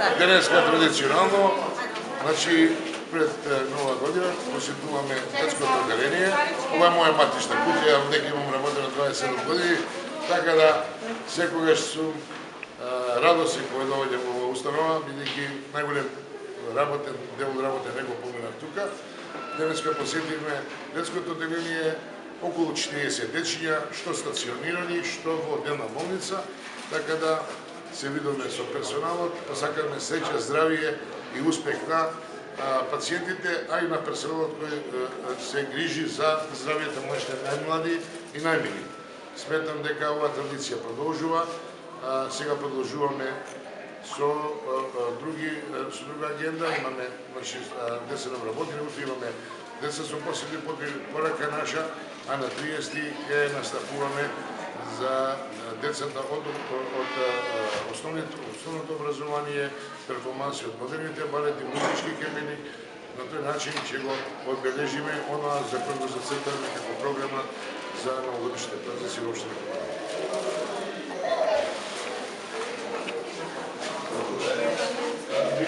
Денеска традиционално, значи пред Нова година посетуваме детското одделение. Ова е моја матична куќа, ја веќе имам работено 27 години, така да секогаш сум радосен кога доаѓам во оваа установа, бидејќи најголем дел од работа него поминав тука. Денеска посетивме детското одделение, околу 40 дечиња, што стационирани, што во одделна болница, така да се видовме со персоналот, посакаме среќа, здравие и успех на пациентите, а и на персоналот кој се грижи за здравието на нашите најмлади и најмили. Сметам дека оваа традиција продолжува, сега продолжуваме со друга агенда, имаме деца на вработени, имаме деца со посебни потреби, порака наша, а на 30 ќе наставуваме за децата од основното образование, перформанси од модерните балети, музички кепени. На тој начин ќе го одбележиме она за кој го зацртавме како програма за новогодишните празници во општина.